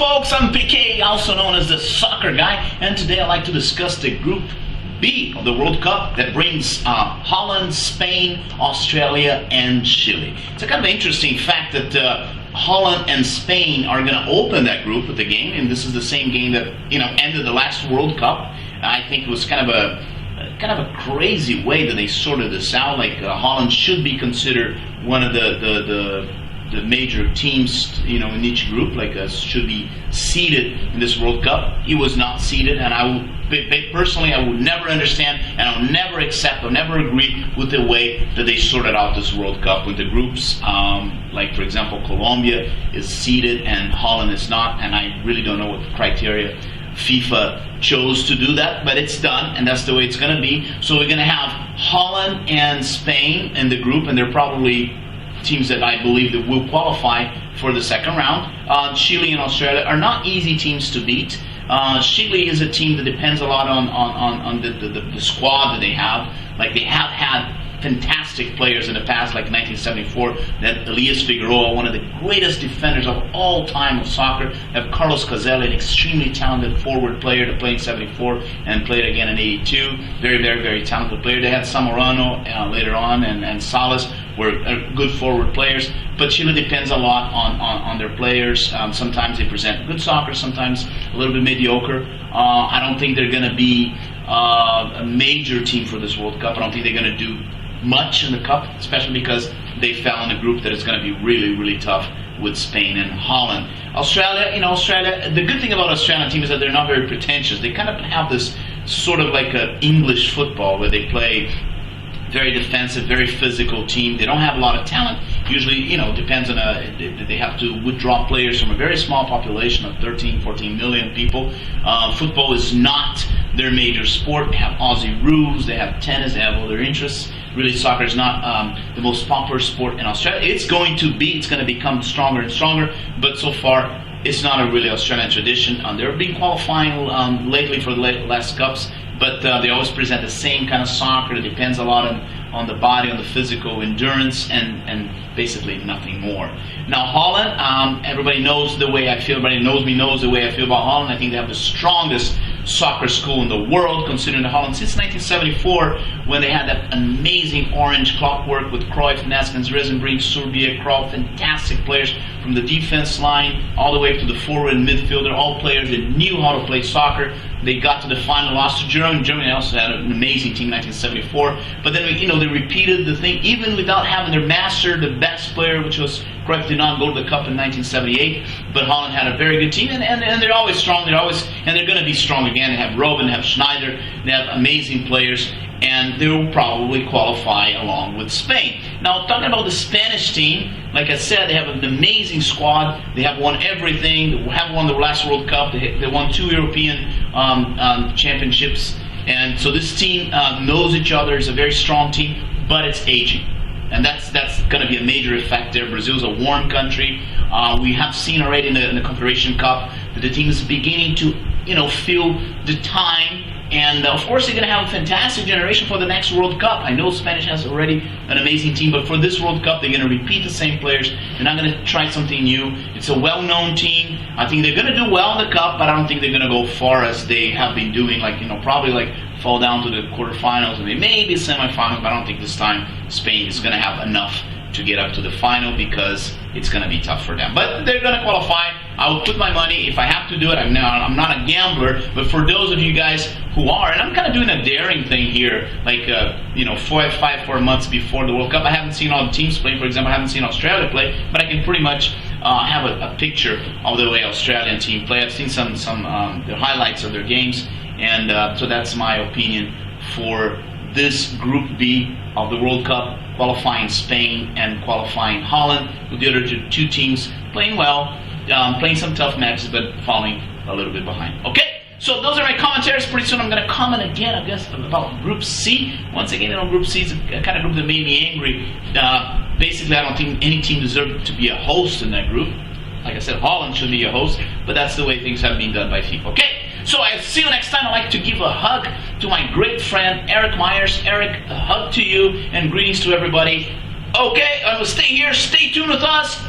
folks? I'm PK, also known as the Soccer Guy, and today I'd like to discuss the Group B of the World Cup that brings Holland, Spain, Australia, and Chile. It's a kind of interesting fact that Holland and Spain are going to open that group with the game, and this is the same game that ended the last World Cup. I think it was kind of a crazy way that they sorted this out. Like Holland should be considered one of the major teams, in each group, should be seeded in this World Cup. He was not seeded, and personally, I would never understand, and I would never accept or never agree with the way that they sorted out this World Cup with the groups. Like, for example, Colombia is seeded and Holland is not, and I really don't know what criteria FIFA chose to do that, but it's done, and that's the way it's going to be. So we're going to have Holland and Spain in the group, and they're probably teams that I believe that will qualify for the second round. Chile and Australia are not easy teams to beat. Chile is a team that depends a lot on the squad that they have. Like, they have had fantastic players in the past, like 1974, that Elias Figueroa, one of the greatest defenders of all time of soccer. They have Carlos Caselli, an extremely talented forward player that played in 74 and played again in 82. Very, very, very talented player. They had Zamorano later on, and Salas were good forward players. But Chile depends a lot on their players. Sometimes they present good soccer, sometimes a little bit mediocre. I don't think they're going to be a major team for this World Cup. I don't think they're going to do much in the Cup, especially because they fell in a group that is going to be really, really tough with Spain and Holland. Australia, the good thing about Australian team is that they're not very pretentious. They kind of have this sort of like an English football where they play very defensive, very physical team. They don't have a lot of talent. Usually, depends on they have to withdraw players from a very small population of 13, 14 million people. Football is not their major sport. They have Aussie rules, they have tennis, they have other interests. Really, soccer is not the most popular sport in Australia. It's going to become stronger and stronger, but so far, it's not a really Australian tradition. They've been qualifying lately for the last Cups, but they always present the same kind of soccer that depends a lot on the body, on the physical endurance, and basically nothing more. Now, Holland, everybody knows the way I feel. Everybody knows the way I feel about Holland. I think they have the strongest soccer school in the world, considering the Holland since 1974, when they had that amazing orange clockwork with Cruyff, Neskens, Rizenbrink, Surbia, Krul, fantastic players from the defense line all the way to the forward and midfielder, all players that knew how to play soccer. They got to the final, lost to Germany. Germany also had an amazing team in 1974. But then, they repeated the thing, even without having their master, the best player, which was Cruyff, did not go to the Cup in 1978. But Holland had a very good team, and they're always strong. They're going to be strong again. They have Robben, they have Schneider, they have amazing players, and they will probably qualify along with Spain. Now, talking about the Spanish team, like I said, they have an amazing squad. They have won everything. They have won the last World Cup. They won 2 European championships. And so this team knows each other. It's a very strong team, but it's aging. And that's going to be a major effect there. Brazil's a warm country. We have seen already in the Confederation Cup that the team is beginning to feel the time. And of course, they're going to have a fantastic generation for the next World Cup. I know Spanish has already an amazing team, but for this World Cup, they're going to repeat the same players. They're not going to try something new. It's a well-known team. I think they're going to do well in the Cup, but I don't think they're going to go far as they have been doing. Probably fall down to the quarterfinals and maybe semifinals. But I don't think this time Spain is going to have enough to get up to the final because it's going to be tough for them. But they're going to qualify. I will put my money, if I have to do it. I'm not a gambler, but for those of you guys who are, and I'm kind of doing a daring thing here, 4 months before the World Cup. I haven't seen all the teams play. For example, I haven't seen Australia play, but I can pretty much have a picture of the way Australian team play. I've seen some the highlights of their games, and so that's my opinion for this Group B of the World Cup, qualifying Spain and qualifying Holland, with the other two teams playing well, playing some tough matches, but falling a little bit behind. Okay, so those are my commentaries. Pretty soon I'm going to comment again, I guess, about Group C. Once again, Group C is a kind of group that made me angry. Basically, I don't think any team deserved to be a host in that group. Like I said, Holland should be a host, but that's the way things have been done by FIFA. Okay? So I'll see you next time. I'd like to give a hug to my great friend, Eric Myers. Eric, a hug to you, and greetings to everybody. Okay, I will stay here. Stay tuned with us.